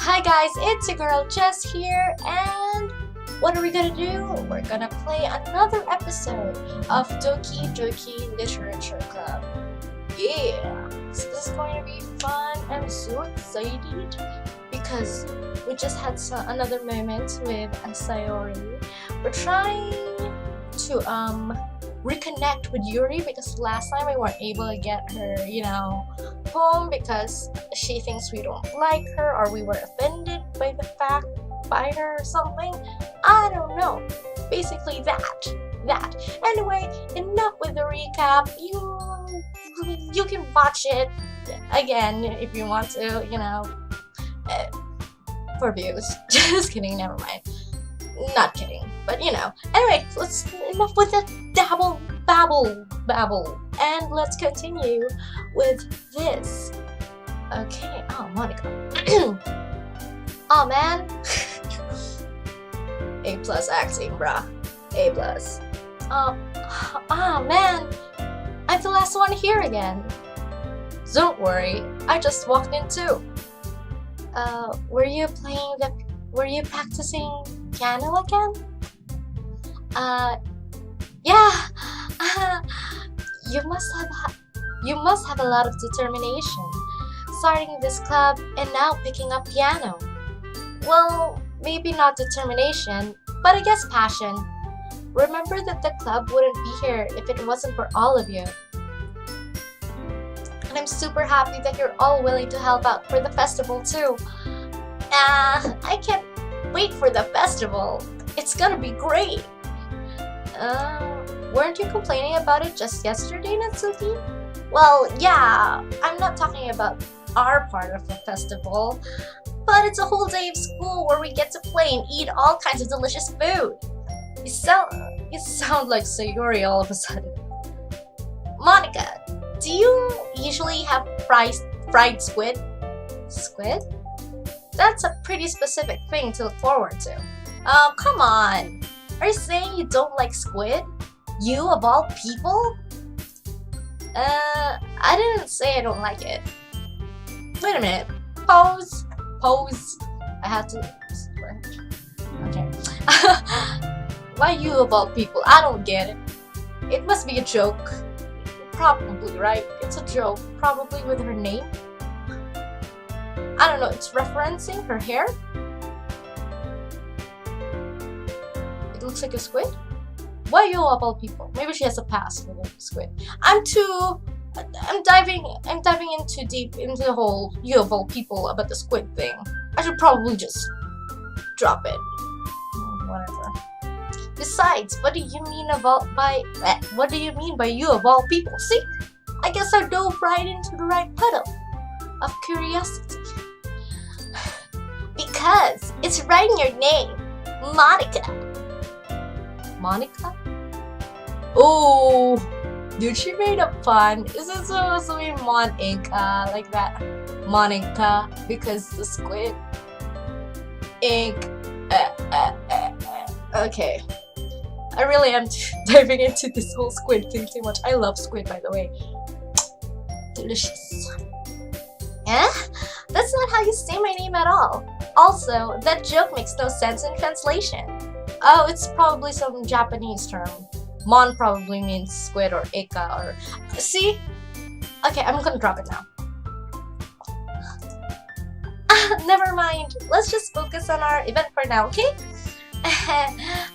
Hi guys, it's your girl Jess here, and what are we gonna do? We're gonna play another episode of Doki Doki Literature Club. Yeah, so this is going to be fun. I'm so excited because we just had another moment with Sayori. We're trying to reconnect with Yuri because last time we weren't able to get her, home because she thinks we don't like her or we were offended by the fact by her or something. I don't know. Basically that. Anyway, enough with the recap. You can watch it again if you want to, for views. Just kidding, never mind. Not kidding, but Anyway, enough with the babble, and let's continue with this. Okay. Oh, Monica. Oh man. A+ acting, bruh. A+. Man. I'm the last one here again. Don't worry, I just walked in too. Were you practicing piano again? Yeah. You must have a lot of determination, starting this club and now picking up piano. Well, maybe not determination, but I guess passion. Remember that the club wouldn't be here if it wasn't for all of you. And I'm super happy that you're all willing to help out for the festival too. I can't wait for the festival. It's gonna be great. Weren't you complaining about it just yesterday, Natsuki? Well, yeah, I'm not talking about our part of the festival, but it's a whole day of school where we get to play and eat all kinds of delicious food. You sound like Sayori all of a sudden. Monica, do you usually have fried squid? Squid? That's a pretty specific thing to look forward to. Oh, come on. Are you saying you don't like squid? You of all people? I didn't say I don't like it. Wait a minute. Pose. I had to. Okay. Why you of all people? I don't get it. It must be a joke. Probably, right? It's a joke. Probably with her name. I don't know. It's referencing her hair. It looks like a squid. Why you of all people? Maybe she has a past with a squid. I'm diving in too deep into the whole you of all people about the squid thing. I should probably just drop it. Whatever. Besides, what do you mean by you of all people? See? I guess I dove right into the right puddle of curiosity. Because it's right in your name. Monica. Monica? Oh, dude, she made a pun. Is it supposed to be Monica, like that? Monica, because the squid. Ink. Okay. I really am diving into this whole squid thing too much. I love squid, by the way. Delicious. Eh? That's not how you say my name at all. Also, that joke makes no sense in translation. Oh, it's probably some Japanese term. Mon probably means squid or eka or... See? Okay, I'm gonna drop it now. Never mind. Let's just focus on our event for now, okay?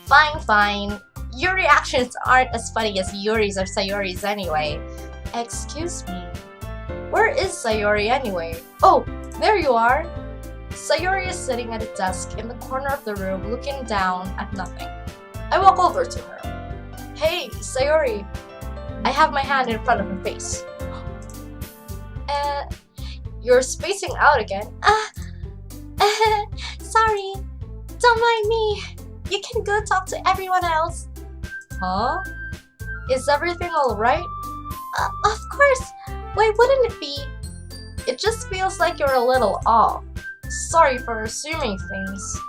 Fine. Your reactions aren't as funny as Yuri's or Sayori's anyway. Excuse me. Where is Sayori anyway? Oh, there you are. Sayori is sitting at a desk in the corner of the room looking down at nothing. I walk over to her. Hey, Sayori. I have my hand in front of her face. You're spacing out again. Sorry. Don't mind me. You can go talk to everyone else. Huh? Is everything alright? Of course. Why wouldn't it be? It just feels like you're a little off. Sorry for assuming things.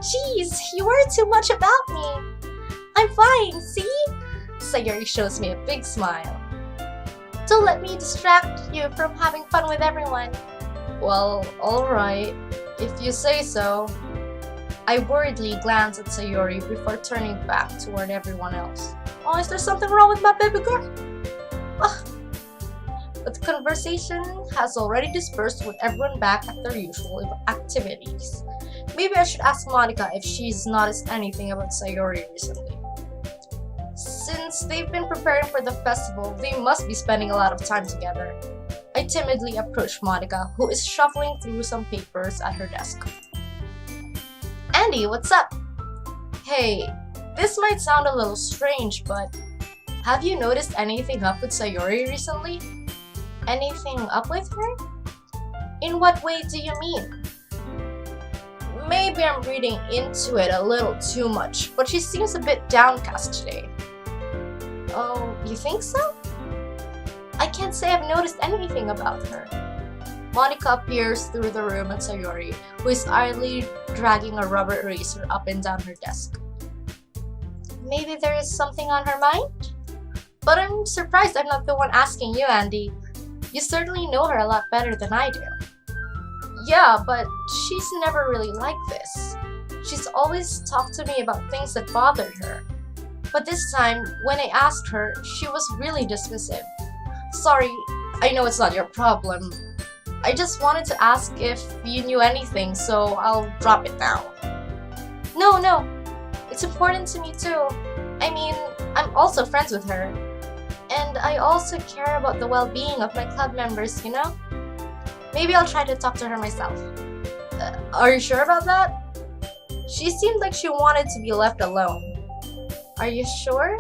Jeez, you worry too much about me. I'm fine, see? Sayori shows me a big smile. Don't let me distract you from having fun with everyone. Well, alright. If you say so. I worriedly glanced at Sayori before turning back toward everyone else. Oh, is there something wrong with my baby girl? Ugh. But the conversation has already dispersed with everyone back at their usual activities. Maybe I should ask Monica if she's noticed anything about Sayori recently. Since they've been preparing for the festival, they must be spending a lot of time together. I timidly approached Monica, who is shuffling through some papers at her desk. Andy, what's up? Hey, this might sound a little strange, but have you noticed anything up with Sayori recently? Anything up with her? In what way do you mean? Maybe I'm reading into it a little too much, but she seems a bit downcast today. Oh, you think so? I can't say I've noticed anything about her. Monica peers through the room at Sayori, who is idly dragging a rubber eraser up and down her desk. Maybe there is something on her mind? But I'm surprised I'm not the one asking you, Andy. You certainly know her a lot better than I do. Yeah, but she's never really like this. She's always talked to me about things that bothered her. But this time, when I asked her, she was really dismissive. Sorry, I know it's not your problem. I just wanted to ask if you knew anything, so I'll drop it now. No. It's important to me too. I mean, I'm also friends with her. And I also care about the well-being of my club members, you know? Maybe I'll try to talk to her myself. Are you sure about that? She seemed like she wanted to be left alone. Are you sure?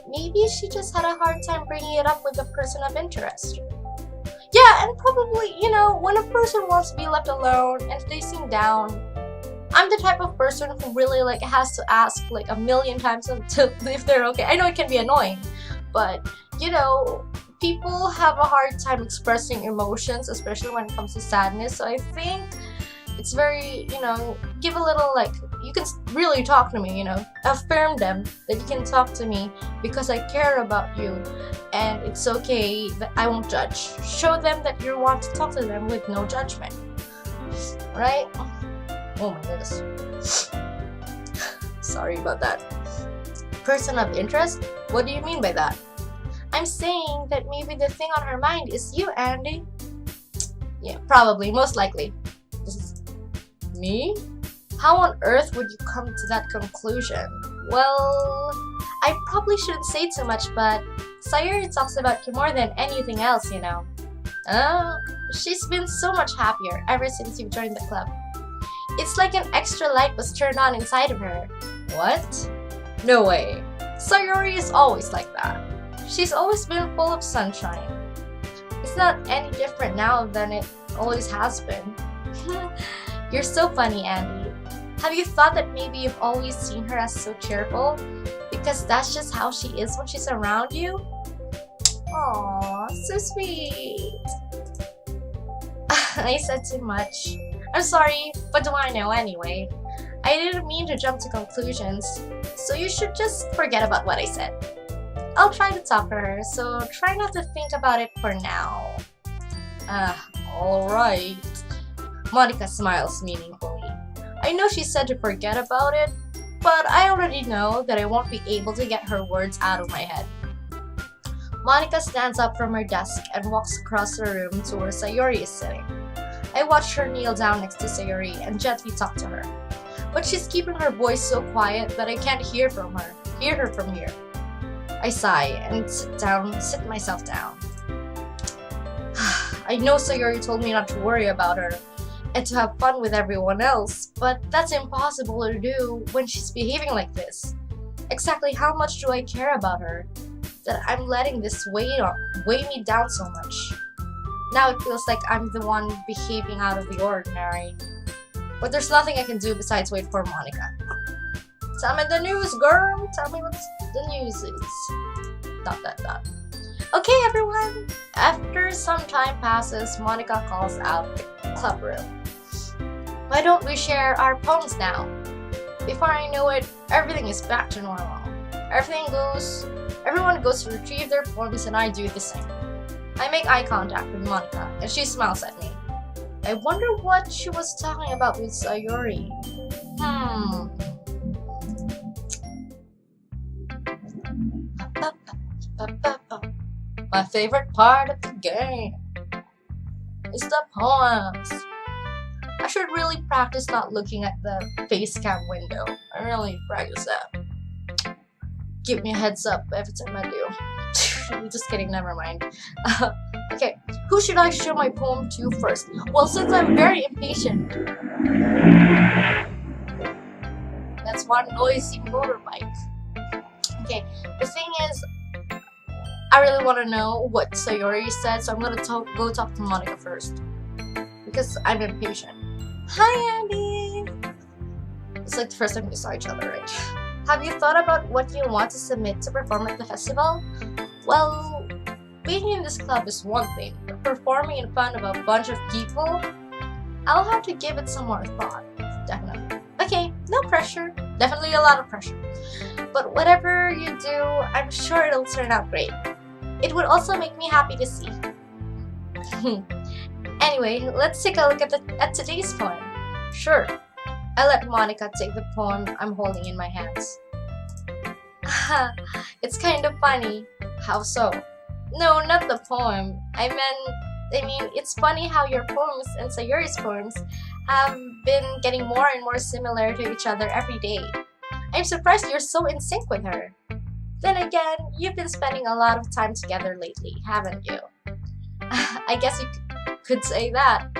Maybe she just had a hard time bringing it up with a person of interest. Yeah, and probably, when a person wants to be left alone and they seem down, I'm the type of person who really has to ask a million times until if they're okay. I know it can be annoying, but people have a hard time expressing emotions, especially when it comes to sadness. So I think it's very, give a little you can really talk to me, affirm them that you can talk to me because I care about you and it's okay that I won't judge. Show them that you want to talk to them with no judgment, right? Oh my goodness. Sorry about that. Person of interest? What do you mean by that? I'm saying that maybe the thing on her mind is you, Andy. Yeah, probably, most likely. Me? How on earth would you come to that conclusion? Well, I probably shouldn't say too much, but Sayori talks about you more than anything else, She's been so much happier ever since you joined the club. It's like an extra light was turned on inside of her. What? No way. Sayori is always like that. She's always been full of sunshine. It's not any different now than it always has been. You're so funny, Andy. Have you thought that maybe you've always seen her as so cheerful? Because that's just how she is when she's around you? Aww, so sweet. I said too much. I'm sorry, but do I know anyway? I didn't mean to jump to conclusions, so you should just forget about what I said. I'll try to talk to her, so try not to think about it for now. Alright. Monica smiles meaningfully. I know she said to forget about it, but I already know that I won't be able to get her words out of my head. Monica stands up from her desk and walks across the room to where Sayori is sitting. I watch her kneel down next to Sayori and gently talk to her. But she's keeping her voice so quiet that I can't hear her from here. I sigh and sit myself down. I know Sayori told me not to worry about her and to have fun with everyone else, but that's impossible to do when she's behaving like this. Exactly how much do I care about her that I'm letting this weigh me down so much? Now it feels like I'm the one behaving out of the ordinary. But there's nothing I can do besides wait for Monica. Tell me the news, girl! Tell me what the news is. ... Okay, everyone! After some time passes, Monica calls out the club room. Why don't we share our poems now? Before I know it, everything is back to normal. Everyone goes to retrieve their poems and I do the same. I make eye contact with Monica and she smiles at me. I wonder what she was talking about with Sayori. My favorite part of the game is the poems. I should really practice not looking at the face cam window. I really practice that. Give me a heads up every time I do. Just kidding, never mind. Okay, who should I show my poem to first? Well, since I'm very impatient. That's one noisy motorbike. Okay, the thing is, I really want to know what Sayori said, so I'm gonna go talk to Monica first. Because I'm impatient. Hi, Andy! It's like the first time we saw each other, right? Have you thought about what you want to submit to perform at the festival? Well, being in this club is one thing, but performing in front of a bunch of people, I'll have to give it some more thought. Definitely. Okay, no pressure. Definitely a lot of pressure. But whatever you do, I'm sure it'll turn out great. It would also make me happy to see. Anyway, let's take a look at today's poem. Sure. I let Monica take the poem I'm holding in my hands. It's kind of funny. How so? No, not the poem. I mean, it's funny how your poems and Sayori's poems have been getting more and more similar to each other every day. I'm surprised you're so in sync with her. Then again, you've been spending a lot of time together lately, haven't you? I guess you could say that.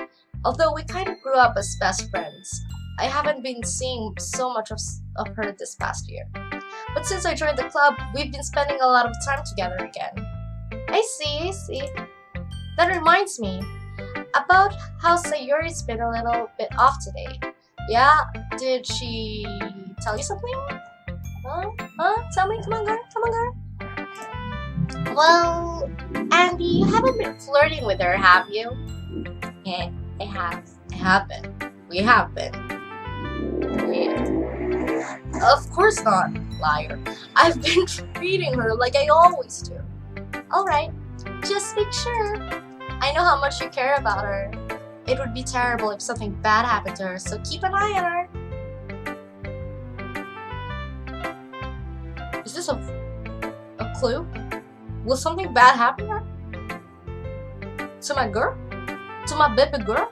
Although we kind of grew up as best friends, I haven't been seeing so much of her this past year. But since I joined the club, we've been spending a lot of time together again. I see. That reminds me about how Sayori's been a little bit off today. Yeah? Did she tell you something? Tell me, come on girl. Well, Andy, you haven't been flirting with her, have you? Yeah, I have been. We have been. Yeah. Of course not, liar. I've been treating her like I always do. Alright, just make sure. I know how much you care about her. It would be terrible if something bad happened to her, so keep an eye on her. Is this a clue? Will something bad happen to her? To my girl? To my baby girl?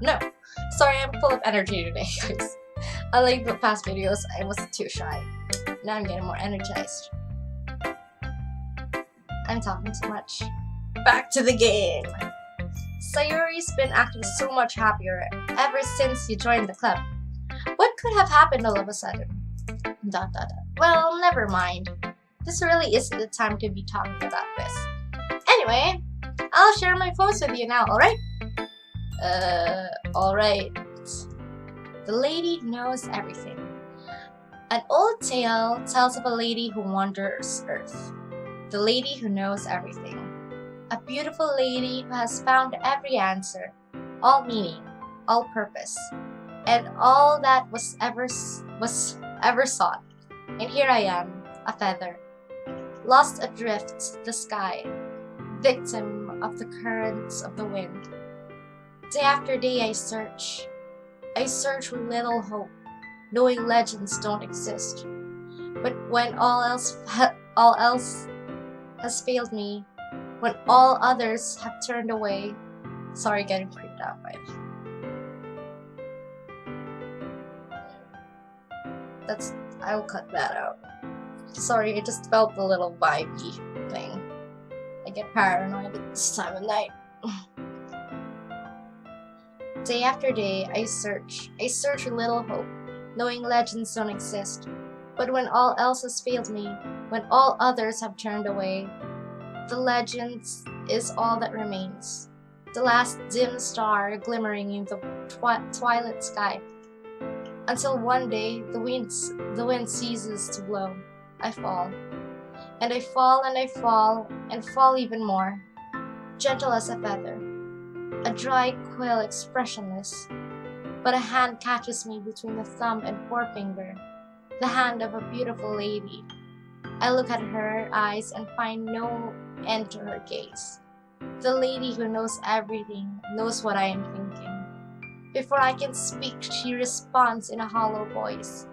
No. Sorry, I'm full of energy today, guys. Unlike the past videos, I was too shy. Now I'm getting more energized. I'm talking too much. Back to the game! Sayori's been acting so much happier ever since you joined the club. What could have happened all of a sudden? ... Well, never mind. This really isn't the time to be talking about this. Anyway, I'll share my post with you now, alright? Alright. The lady knows everything. An old tale tells of a lady who wanders Earth. The lady who knows everything. A beautiful lady who has found every answer, all meaning, all purpose, and all that was ever sought. And here I am, a feather, lost adrift the sky, victim of the currents of the wind. Day after day I search with little hope, knowing legends don't exist. But when all else has failed me, when all others have turned away. Sorry, getting creeped out by it. I'll cut that out. Sorry, it just felt a little vibey thing. I get paranoid at this time of night. Day after day, I search with little hope, knowing legends don't exist. But when all else has failed me, when all others have turned away, the legends is all that remains. The last dim star glimmering in the twilight sky. Until one day, the wind ceases to blow. I fall. And I fall and I fall and fall even more. Gentle as a feather. A dry quill expressionless. But a hand catches me between the thumb and forefinger. The hand of a beautiful lady. I look at her eyes and find no end to her gaze. The lady who knows everything knows what I am thinking. Before I can speak, she responds in a hollow voice.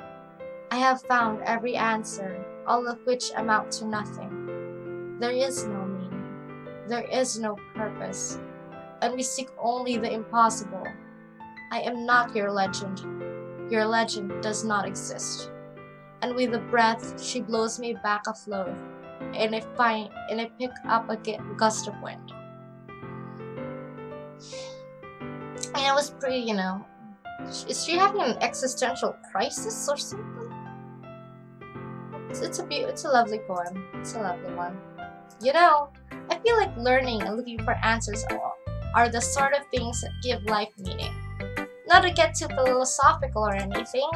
I have found every answer, all of which amount to nothing. There is no meaning. There is no purpose. And we seek only the impossible. I am not your legend. Your legend does not exist. And with a breath, she blows me back afloat, and I pick up a gust of wind. And it was pretty, is she having an existential crisis or something? It's a lovely poem. It's a lovely one. I feel like learning and looking for answers are the sort of things that give life meaning. Not to get too philosophical or anything,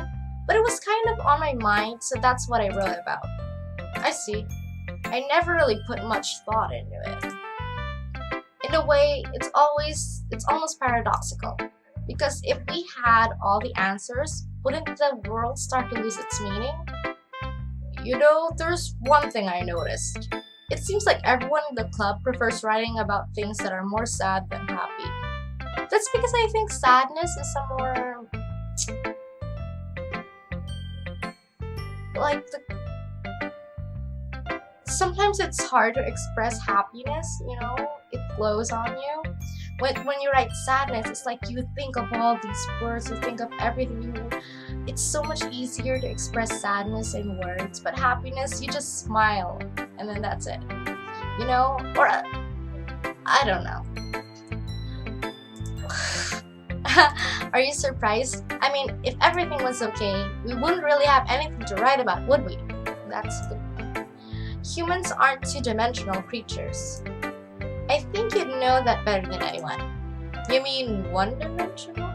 but it was kind of on my mind, so that's what I wrote about. I see. I never really put much thought into it. In a way, it's almost paradoxical. Because if we had all the answers, wouldn't the world start to lose its meaning? There's one thing I noticed. It seems like everyone in the club prefers writing about things that are more sad than happy. That's because I think sadness is a more... Sometimes it's hard to express happiness, it flows on you. When you write sadness, it's like you think of all these words, you think of everything. It's so much easier to express sadness in words, but happiness, you just smile, and then that's it. Or I don't know. Are you surprised? I mean, if everything was okay, we wouldn't really have anything to write about, would we? That's the... Humans aren't two-dimensional creatures. I think you'd know that better than anyone. You mean one-dimensional?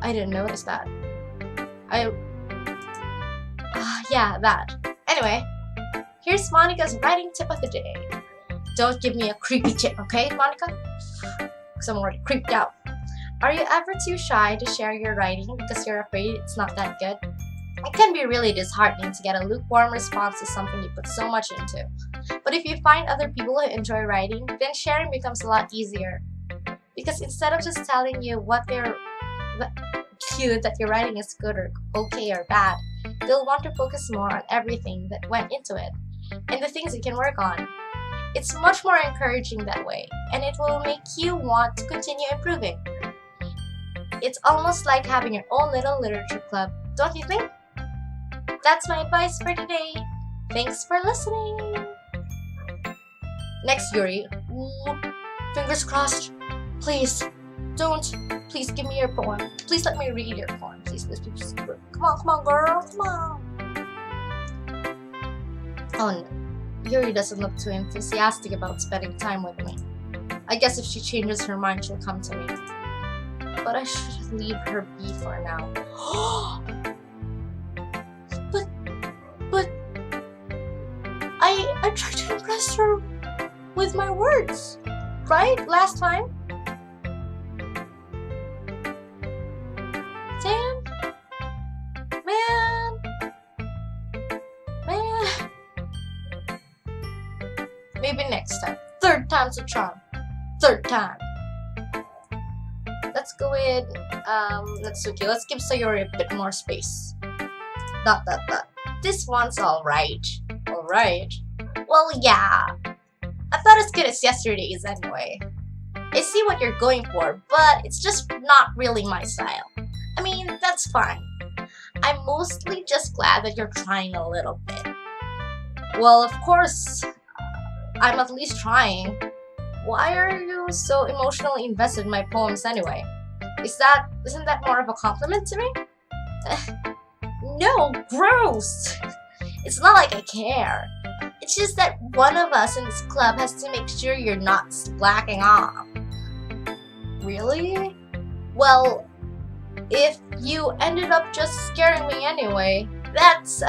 I didn't notice that. Yeah, that. Anyway, here's Monica's writing tip of the day. Don't give me a creepy tip, okay, Monica? Because I'm already creeped out. Are you ever too shy to share your writing because you're afraid it's not that good? It can be really disheartening to get a lukewarm response to something you put so much into. But if you find other people who enjoy writing, then sharing becomes a lot easier. Because instead of just telling you that your writing is good or okay or bad, they'll want to focus more on everything that went into it and the things you can work on. It's much more encouraging that way, and it will make you want to continue improving. It's almost like having your own little literature club, don't you think? That's my advice for today. Thanks for listening. Next, Yuri. Ooh, fingers crossed. Please, please give me your poem. Please let me read your poem. Please. Come on, girl. Come on. Oh no. Yuri doesn't look too enthusiastic about spending time with me. I guess if she changes her mind, she'll come to me. But I should leave her be for now. But I tried to impress her with my words, right? Last time? Damn. Man. Maybe next time. Third time's a charm. Third time. Let's go with, Natsuki. Let's give Sayori a bit more space. ... This one's alright. Alright? Well, yeah. I thought as good as yesterday's anyway. I see what you're going for, but it's just not really my style. I mean, that's fine. I'm mostly just glad that you're trying a little bit. Well, of course, I'm at least trying. Why are you so emotionally invested in my poems anyway? Isn't that more of a compliment to me? No, gross! It's not like I care. It's just that one of us in this club has to make sure you're not slacking off. Really? Well, if you ended up just scaring me anyway, that's,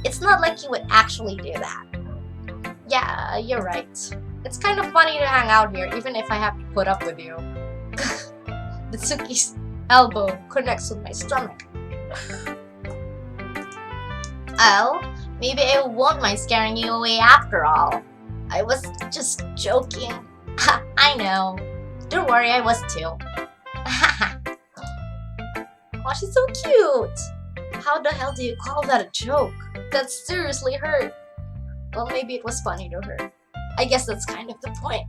it's not like you would actually do that. Yeah, you're right. It's kind of funny to hang out here, even if I have to put up with you. Natsuki's elbow connects with my stomach. Well, maybe I won't mind scaring you away after all. I was just joking. I know. Don't worry, I was too. Oh, she's so cute! How the hell do you call that a joke? That seriously hurt. Well, maybe it was funny to her. I guess that's kind of the point.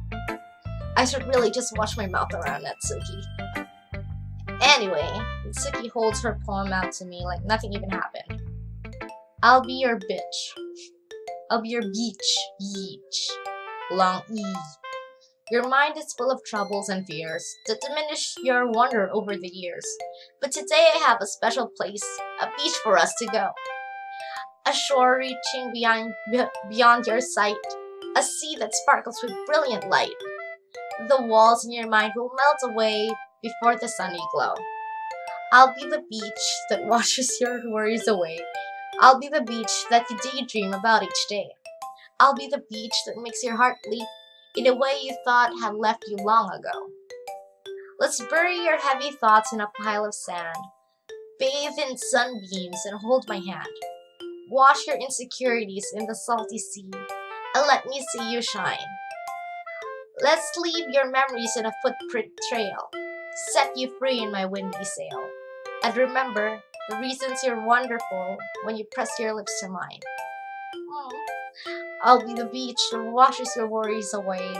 I should really just wash my mouth around Natsuki. Anyway, Natsuki holds her palm out to me like nothing even happened. I'll be your bitch. I'll be your beach. Beach. Long E. Your mind is full of troubles and fears that diminish your wonder over the years. But today I have a special place, a beach for us to go. A shore reaching beyond your sight, a sea that sparkles with brilliant light. The walls in your mind will melt away before the sunny glow. I'll be the beach that washes your worries away. I'll be the beach that you daydream about each day. I'll be the beach that makes your heart leap in a way you thought had left you long ago. Let's bury your heavy thoughts in a pile of sand. Bathe in sunbeams and hold my hand. Wash your insecurities in the salty sea and let me see you shine. Let's leave your memories in a footprint trail. Set you free in my windy sail. And remember the reasons you're wonderful when you press your lips to mine. I'll be the beach that washes your worries away.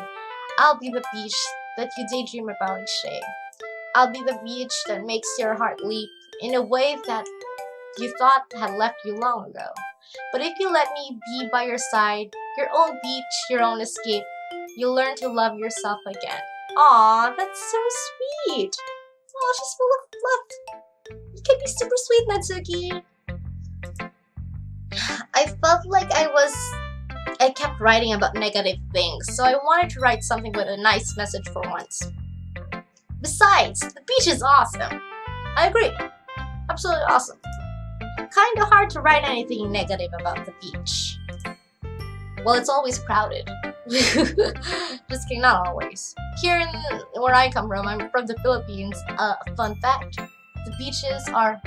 I'll be the beach that you daydream about each day. I'll be the beach that makes your heart leap in a wave that you thought had left you long ago. But if you let me be by your side, your own beach, your own escape, you'll learn to love yourself again. Aw, that's so sweet. Aw, she's full of fluff. You can be super sweet, Natsuki. I felt like I kept writing about negative things, so I wanted to write something with a nice message for once. Besides, the beach is awesome. I agree. Absolutely awesome. Kinda hard to write anything negative about the beach. Well, it's always crowded. Just kidding, not always. Here where I come from, I'm from the Philippines. Fun fact, the beaches are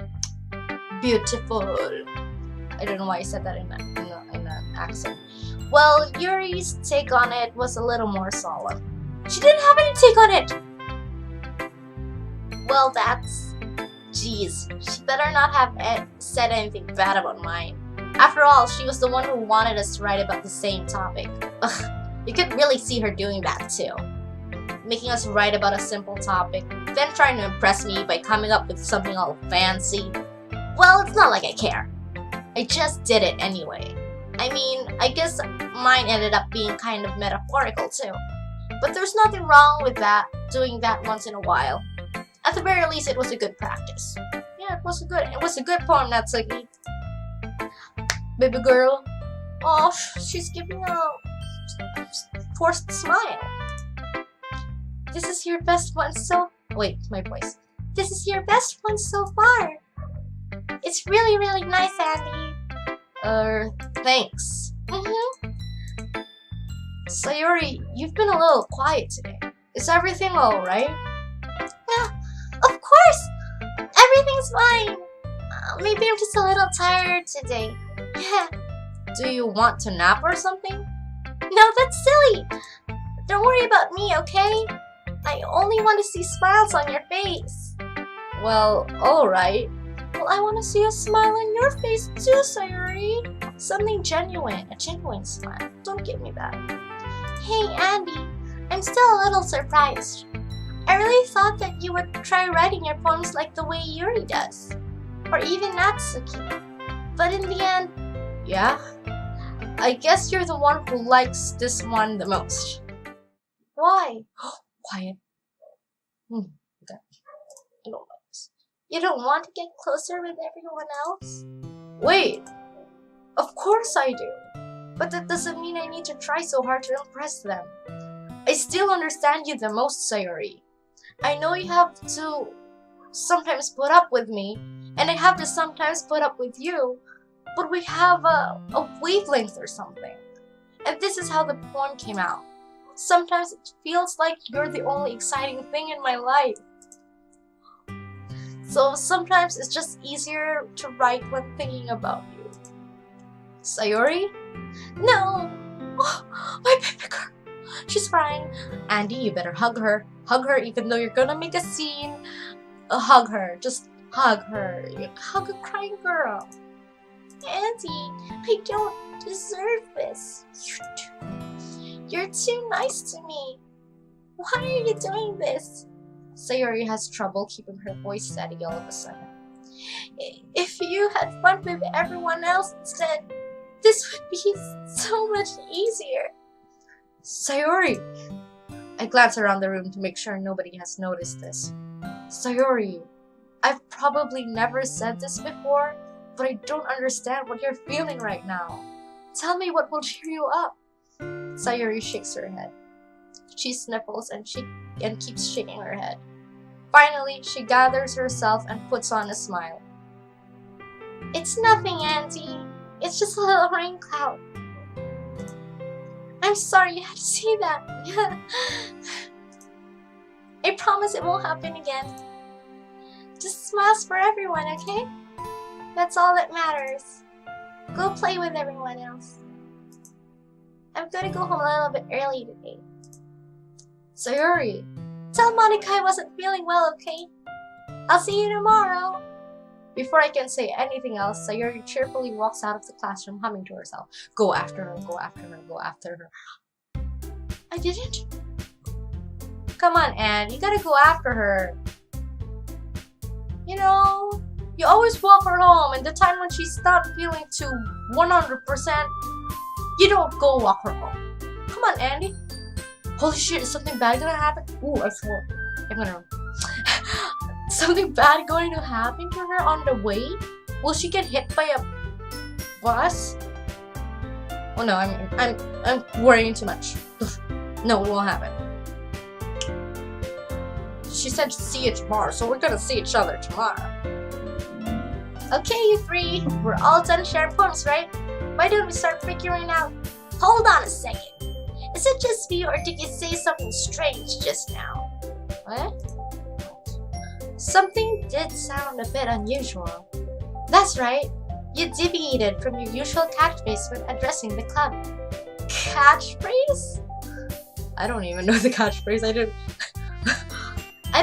beautiful. I don't know why I said that in an accent. Well, Yuri's take on it was a little more solemn. She didn't have any take on it! Well, that's... Jeez, she better not have said anything bad about mine. After all, she was the one who wanted us to write about the same topic. Ugh, you could really see her doing that too. Making us write about a simple topic, then trying to impress me by coming up with something all fancy. Well, it's not like I care. I just did it anyway. I mean, I guess mine ended up being kind of metaphorical too. But there's nothing wrong with that, doing that once in a while. At the very least, it was a good practice. Yeah, it was a good poem, Natsuki. Baby girl. Oh, she's giving a forced smile. This is your best one so... Wait, my voice. This is your best one so far. It's really, really nice, Andy. Thanks. Sayori, you've been a little quiet today. Is everything alright? Yeah, of course! Everything's fine. Maybe I'm just a little tired today. Yeah. Do you want to nap or something? No, that's silly. Don't worry about me, okay? I only want to see smiles on your face. Well, alright. Well, I want to see a smile on your face too, Sayori. Something genuine, a genuine smile. Don't give me that. Hey, Andy, I'm still a little surprised. I really thought that you would try writing your poems like the way Yuri does. Or even Natsuki. But in the end, yeah, I guess you're the one who likes this one the most. Why? Quiet. Okay. I don't like this. You don't want to get closer with everyone else? Wait. Of course I do. But that doesn't mean I need to try so hard to impress them. I still understand you the most, Sayori. I know you have to sometimes put up with me, and I have to sometimes put up with you, but we have a wavelength or something. And this is how the poem came out. Sometimes it feels like you're the only exciting thing in my life. So sometimes it's just easier to write when thinking about you. Sayori? No! Oh, my baby girl! She's crying. Andy, you better hug her. Hug her even though you're gonna make a scene. Hug her. Just hug her. Hug a crying girl. Andy, I don't deserve this. You're too nice to me. Why are you doing this? Sayori has trouble keeping her voice steady all of a sudden. If you had fun with everyone else instead, this would be so much easier. Sayori! I glance around the room to make sure nobody has noticed this. Sayori, I've probably never said this before, but I don't understand what you're feeling right now. Tell me what will cheer you up. Sayori shakes her head. She sniffles and keeps shaking her head. Finally, she gathers herself and puts on a smile. It's nothing, Auntie. It's just a little rain cloud. I'm sorry you had to see that. I promise it won't happen again. Just smiles for everyone, okay? That's all that matters. Go play with everyone else. I'm gonna go home a little bit early today. Sayori, tell Monica I wasn't feeling well, okay? I'll see you tomorrow. Before I can say anything else, Sayori cheerfully walks out of the classroom humming to herself. Go after her, go after her, go after her. I didn't? Come on, Anne, you gotta go after her. You know, you always walk her home, and the time when she's not feeling to 100%, you don't go walk her home. Come on, Andy. Holy shit, is something bad gonna happen? Ooh, I swore. I'm gonna... Something bad going to happen to her on the way? Will she get hit by a bus? Oh no, I'm worrying too much. No, it won't happen. She said see you tomorrow, so we're gonna see each other tomorrow. Okay, you three, we're all done sharing poems, right? Why don't we start figuring out? Hold on a second. Is it just me, or did you say something strange just now? What? Something did sound a bit unusual. That's right. You deviated from your usual catchphrase when addressing the club. Catchphrase? I don't even know the catchphrase. I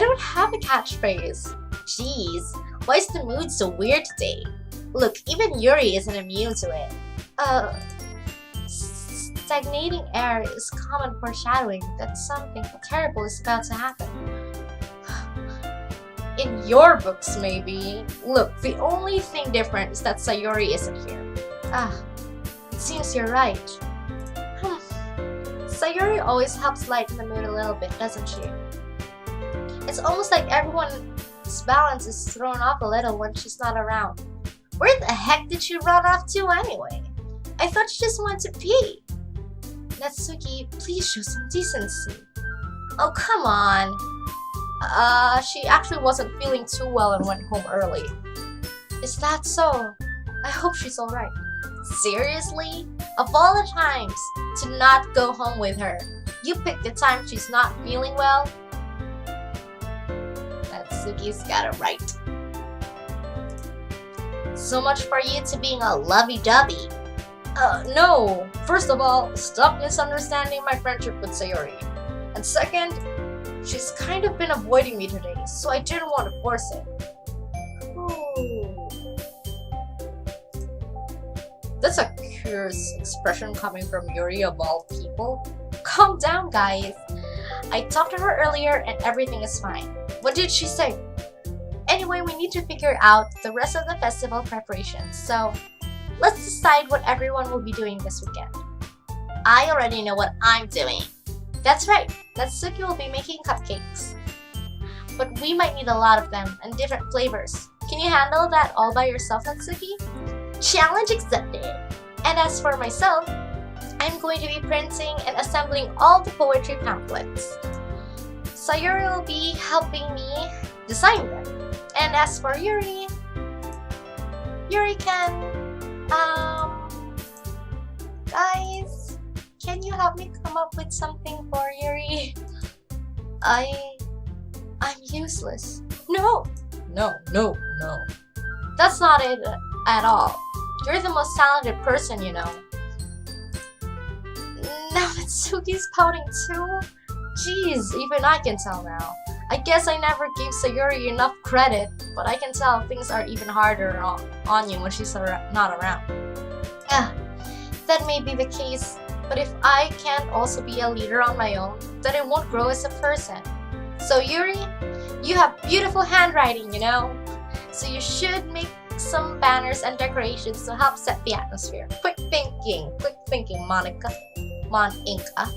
don't have a catchphrase. Jeez, why is the mood so weird today? Look, even Yuri isn't immune to it. Stagnating air is common foreshadowing that something terrible is about to happen. In your books, maybe. Look, the only thing different is that Sayori isn't here. It seems you're right. Sayori always helps lighten the mood a little bit, doesn't she? It's almost like everyone's balance is thrown off a little when she's not around. Where the heck did she run off to anyway? I thought she just went to pee. Natsuki, please show some decency. Oh, come on. She actually wasn't feeling too well and went home early. Is that so? I hope she's alright. Seriously? Of all the times to not go home with her, you picked the time she's not feeling well? Natsuki's got it right. So much for you to being a lovey-dovey. No. First of all, stop misunderstanding my friendship with Sayori. And second, she's kind of been avoiding me today, so I didn't want to force it. Ooh. That's a curious expression coming from Yuri of all people. Calm down, guys. I talked to her earlier and everything is fine. What did she say? Anyway, we need to figure out the rest of the festival preparations, so let's decide what everyone will be doing this weekend. I already know what I'm doing. That's right, Natsuki will be making cupcakes. But we might need a lot of them and different flavors. Can you handle that all by yourself, Natsuki? Challenge accepted. And as for myself, I'm going to be printing and assembling all the poetry pamphlets. Sayuri will be helping me design them. And as for Yuri can, guys, can you help me come up with something for Yuri? I'm useless. No. That's not it at all. You're the most talented person, you know. Now Natsuki's pouting too? Jeez, even I can tell now. I guess I never gave Sayuri enough credit, but I can tell things are even harder on you when she's not around. Ah, that may be the case, but if I can't also be a leader on my own, then I won't grow as a person. So Yuri, you have beautiful handwriting, you know? So you should make some banners and decorations to help set the atmosphere. Quick thinking, Monica. Mon-inka.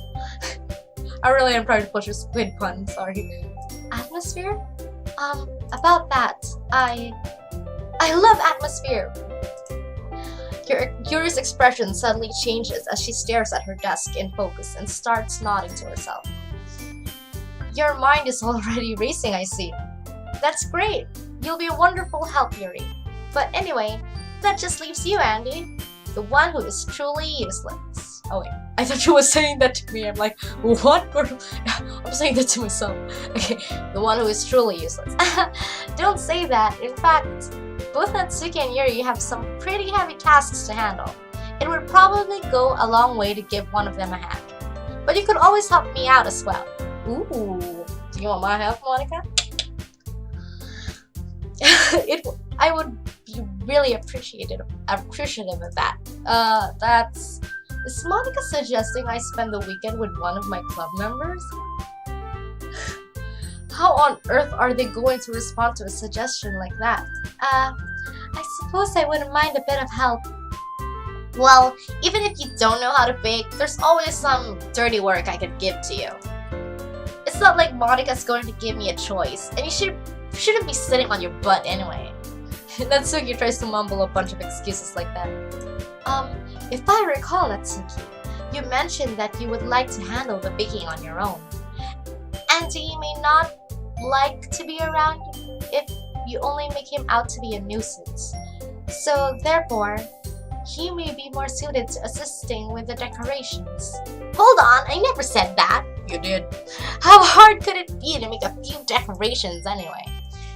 I really am trying to push a squid pun, sorry. Atmosphere? About that, I love atmosphere. Yuri's expression suddenly changes as she stares at her desk in focus and starts nodding to herself. Your mind is already racing, I see. That's great. You'll be a wonderful help, Yuri. But anyway, that just leaves you, Andy. The one who is truly useless. Oh wait, I thought you were saying that to me. I'm like, what? I'm saying that to myself. Okay, the one who is truly useless. Don't say that. In fact, both Natsuki and Yuri have some pretty heavy tasks to handle. It would probably go a long way to give one of them a hand. But you could always help me out as well. Ooh, do you want my help, Monica? I would be really appreciative of that. Is Monica suggesting I spend the weekend with one of my club members? How on earth are they going to respond to a suggestion like that? I suppose I wouldn't mind a bit of help. Well, even if you don't know how to bake, there's always some dirty work I could give to you. It's not like Monica's going to give me a choice, and you shouldn't be sitting on your butt anyway. Natsuki tries to mumble a bunch of excuses like that. If I recall, Natsuki, you mentioned that you would like to handle the baking on your own. Andy may not like to be around if you only make him out to be a nuisance. So therefore, he may be more suited to assisting with the decorations. Hold on, I never said that. You did. How hard could it be to make a few decorations anyway?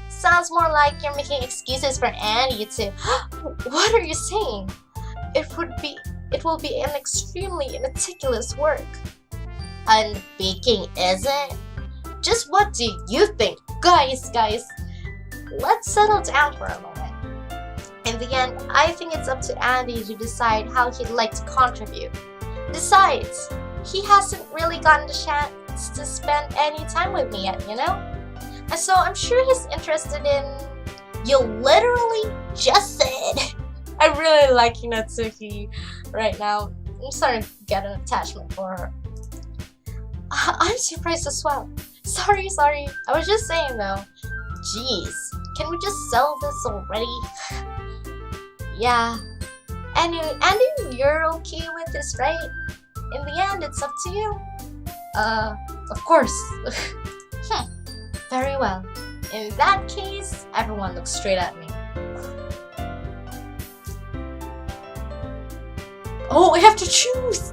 Sounds more like you're making excuses for Andy to... What are you saying? It will be an extremely meticulous work. And baking isn't? Just what do you think? Guys, let's settle down for a moment. In the end, I think it's up to Andy to decide how he'd like to contribute. Besides, he hasn't really gotten the chance to spend any time with me yet, you know? And so I'm sure he's interested in... You literally just said... I'm really liking Natsuki right now. I'm starting to get an attachment for her. I'm surprised as well. Sorry. I was just saying though. Jeez, can we just sell this already? Yeah. Anyway, Andy, you're okay with this, right? In the end, it's up to you. Of course. Very well. In that case, everyone looks straight at me. Oh, I have to choose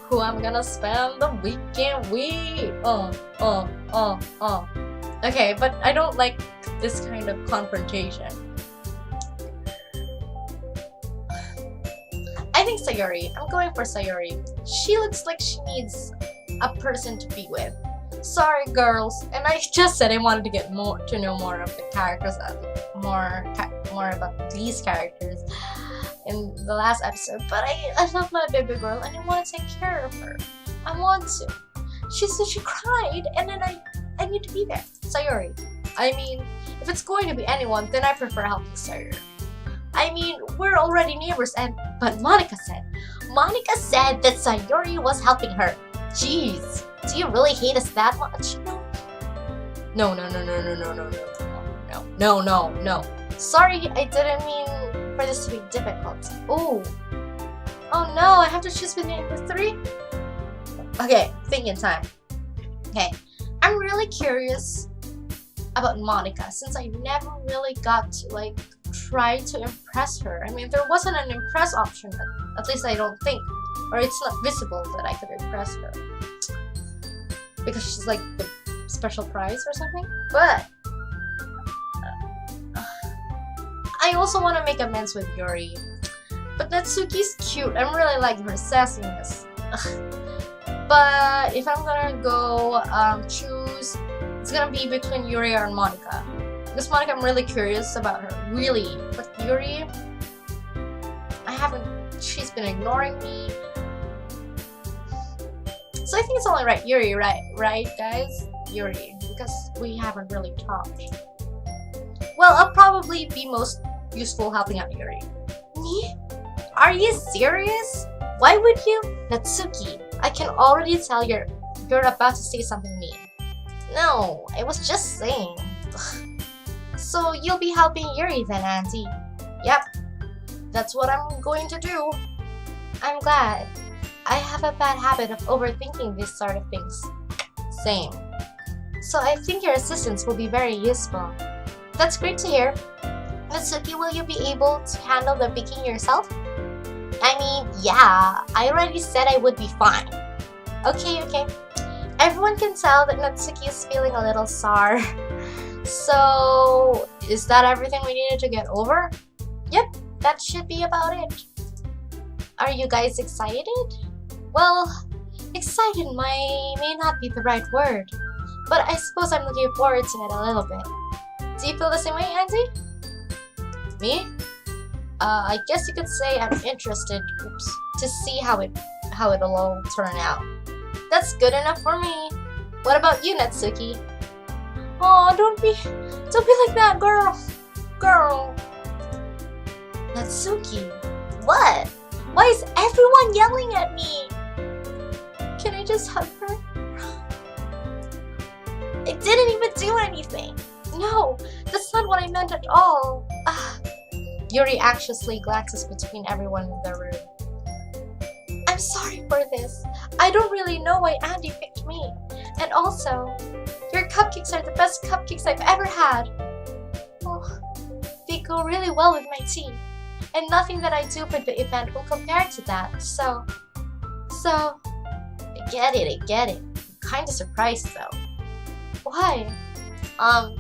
who I'm gonna spend the weekend with. Okay, but I don't like this kind of confrontation. I think Sayuri. I'm going for Sayuri. She looks like she needs a person to be with. Sorry, girls. And I just said I wanted to get to know more of the characters, more about these characters in the last episode. But I love my baby girl and I want to take care of her. I want to. She said she cried, and then I need to be there. Sayuri. I mean, if it's going to be anyone, then I prefer helping Sayuri. I mean, we're already neighbors, but Monica said that Sayuri was helping her. Jeez, do you really hate us that much? No. Sorry, I didn't mean for this to be difficult. Oh no, I have to choose between the three? Okay, thinking time. Okay, I'm really curious about Monica since I never really got to try to impress her. I mean, there wasn't an impress option, at least I don't think. Or it's not visible that I could impress her. Because she's like the special prize or something. But I also want to make amends with Yuri. But Natsuki's cute. I'm really liking her sassiness. But if I'm gonna go choose, it's gonna be between Yuri and Monica. Because Monica, I'm really curious about her, really. But Yuri, she's been ignoring me. So I think it's only right, Yuri, right guys? Yuri, because we haven't really talked. Well, I'll probably be most useful helping out Yuri. Me? Are you serious? Why would you? Natsuki, I can already tell you're about to say something mean. No, I was just saying. So you'll be helping Yuri then, Auntie? Yep, that's what I'm going to do. I'm glad. I have a bad habit of overthinking these sort of things. Same. So I think your assistance will be very useful. That's great to hear. Natsuki, will you be able to handle the baking yourself? I mean, yeah, I already said I would be fine. Okay. Everyone can tell that Natsuki is feeling a little sour. So, is that everything we needed to get over? Yep, that should be about it. Are you guys excited? Well, excited may not be the right word, but I suppose I'm looking forward to it a little bit. Do you feel the same way, Auntie? Me? I guess you could say I'm interested, to see how it'll all turn out. That's good enough for me. What about you, Natsuki? Oh, don't be like that, girl. Natsuki, what? Why is everyone yelling at me? Can I just hug her? I didn't even do anything. No, that's not what I meant at all. Yuri anxiously glances between everyone in the room. I'm sorry for this. I don't really know why Andy picked me. And also, your cupcakes are the best cupcakes I've ever had. Oh, they go really well with my tea. And nothing that I do for the event will compare to that. So, I get it. I'm kinda surprised though. Why? Well,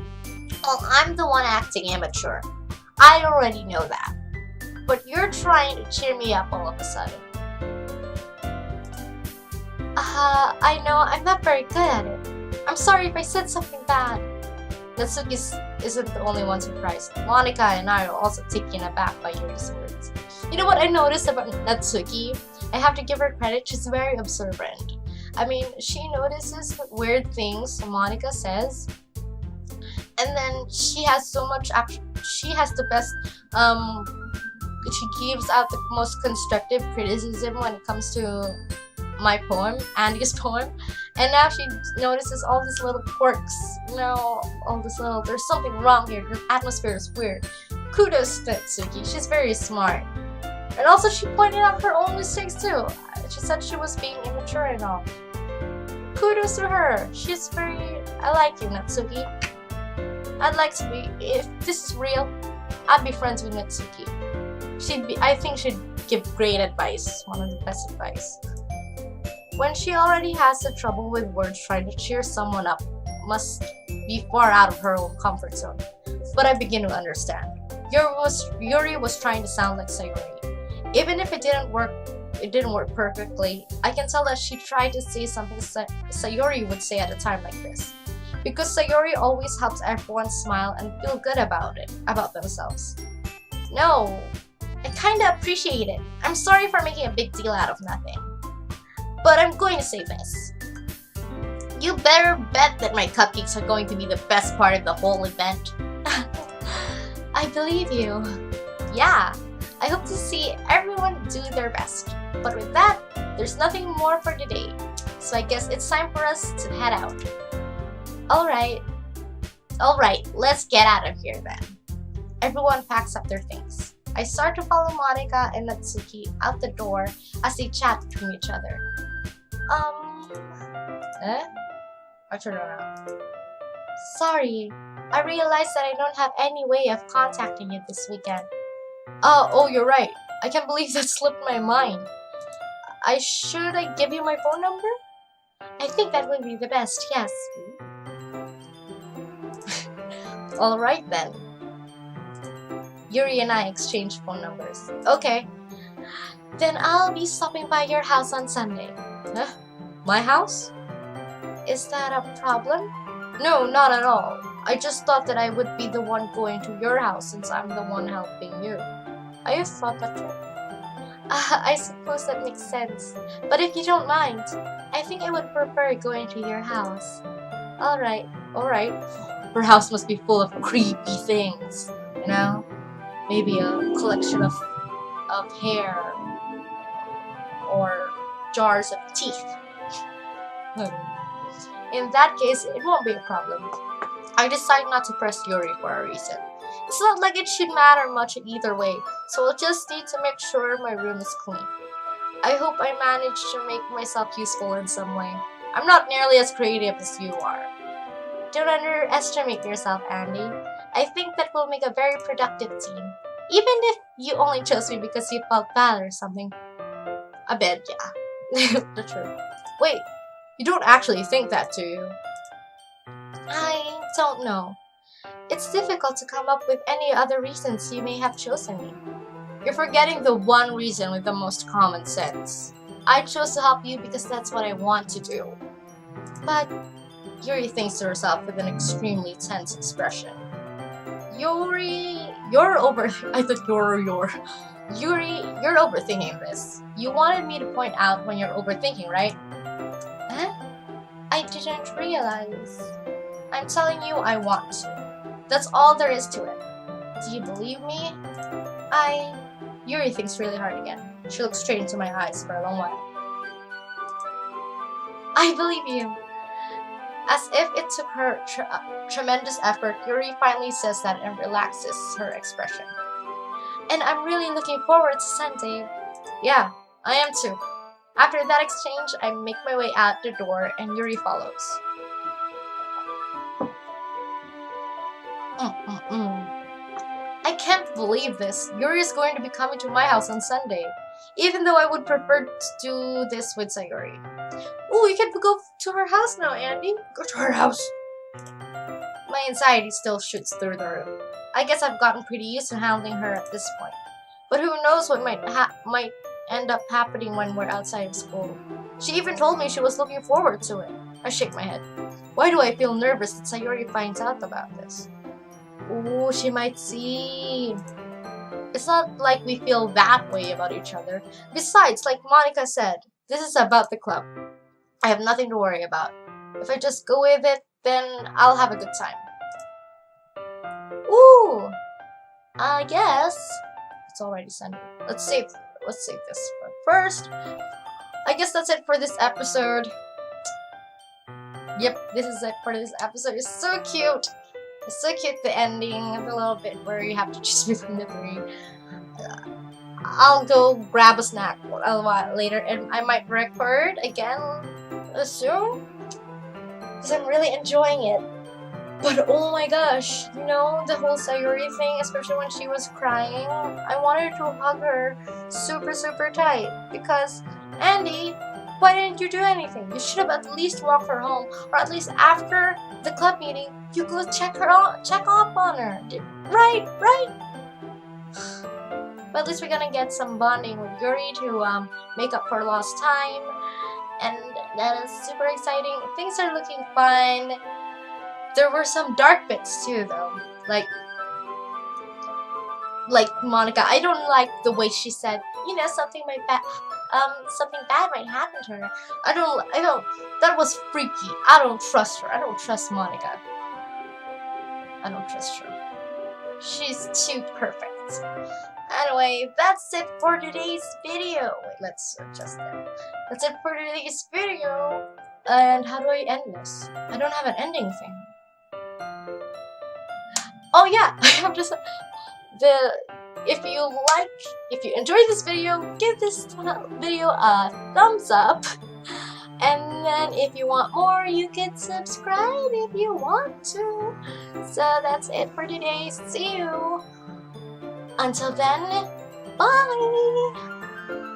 I'm the one acting immature. I already know that. But you're trying to cheer me up all of a sudden. I know I'm not very good at it. I'm sorry if I said something bad. Natsuki isn't the only one surprised. Monica and I are also taken aback by Yuri's words. You know what I noticed about Natsuki? I have to give her credit, she's very observant. I mean, she notices weird things Monica says, and then she has the best, she gives out the most constructive criticism when it comes to my poem, Andy's poem, and now she notices all these little quirks. There's something wrong here, the atmosphere is weird. Kudos to Natsuki, she's very smart. And also she pointed out her own mistakes too. She said she was being immature and all. Kudos to her, I like you, Natsuki. I'd like to be, if this is real, I'd be friends with Natsuki. I think she'd give great advice, one of the best advice. When she already has the trouble with words, trying to cheer someone up must be far out of her own comfort zone. But I begin to understand. Yuri was trying to sound like Sayori. Even if it didn't work perfectly, I can tell that she tried to say something Sayori would say at a time like this. Because Sayori always helps everyone smile and feel good about themselves. No, I kinda appreciate it. I'm sorry for making a big deal out of nothing. But I'm going to say this. You better bet that my cupcakes are going to be the best part of the whole event. I believe you. Yeah, I hope to see everyone do their best. But with that, there's nothing more for today. So I guess it's time for us to head out. Alright, let's get out of here then. Everyone packs up their things. I start to follow Monica and Natsuki out the door as they chat between each other. I turn around. Sorry, I realized that I don't have any way of contacting you this weekend. Oh, you're right. I can't believe that slipped my mind. Should I give you my phone number? I think that would be the best, yes. Alright then. Yuri and I exchanged phone numbers. Okay. Then I'll be stopping by your house on Sunday. Huh? My house? Is that a problem? No, not at all. I just thought that I would be the one going to your house since I'm the one helping you. I have thought that too. I suppose that makes sense. But if you don't mind, I think I would prefer going to your house. Alright. Her house must be full of creepy things, you know? Maybe a collection of hair or jars of teeth. In that case, it won't be a problem. I decide not to press Yuri for a reason. It's not like it should matter much either way, so I'll just need to make sure my room is clean. I hope I manage to make myself useful in some way. I'm not nearly as creative as you are. Don't underestimate yourself, Andy. I think that we'll make a very productive team. Even if you only chose me because you felt bad or something. I bet, yeah. The truth. Wait, you don't actually think that, do you? I don't know. It's difficult to come up with any other reasons you may have chosen me. You're forgetting the one reason with the most common sense. I chose to help you because that's what I want to do. But Yuri thinks to herself with an extremely tense expression. Yuri, you're overthinking this. You wanted me to point out when you're overthinking, right? Huh? I didn't realize. I'm telling you I want to. That's all there is to it. Do you believe me? Yuri thinks really hard again. She looks straight into my eyes for a long while. I believe you. As if it took her tremendous effort, Yuri finally says that and relaxes her expression. And I'm really looking forward to Sunday. Yeah, I am too. After that exchange, I make my way out the door and Yuri follows. I can't believe this. Yuri is going to be coming to my house on Sunday. Even though I would prefer to do this with Sayori. Oh, you can go to her house now, Andy. Go to her house. My anxiety still shoots through the roof. I guess I've gotten pretty used to handling her at this point. But who knows what might end up happening when we're outside of school. She even told me she was looking forward to it. I shake my head. Why do I feel nervous that Sayori finds out about this? Oh, she might see. It's not like we feel that way about each other. Besides, like Monica said, this is about the club. I have nothing to worry about. If I just go with it, then I'll have a good time. Ooh, I guess it's already Sunday. Let's save this for first. I guess that's it for this episode. Yep, this is it for this episode. It's so cute. It's so cute, the ending, the little bit where you have to choose between the three. I'll go grab a snack a while later, and I might record again soon, because I'm really enjoying it. But oh my gosh, you know, the whole Sayori thing, especially when she was crying, I wanted to hug her super tight, because Andy, why didn't you do anything? You should have at least walked her home, or at least after the club meeting, you go check up on her. Right? But at least we're gonna get some bonding with Yuri to make up for lost time, and that is super exciting. Things are looking fun. There were some dark bits too, though, like Monica. I don't like the way she said, you know, something bad might happen to her. I don't. That was freaky. I don't trust her. I don't trust Monica. I don't trust her. She's too perfect. Anyway, that's it for today's video. Wait, let's adjust that. That's it for today's video. And how do I end this? I don't have an ending thing. Oh yeah, I have just if you enjoyed this video, give this video a thumbs up. And then if you want more, you can subscribe if you want to. So that's it for today. See you. Until then, bye!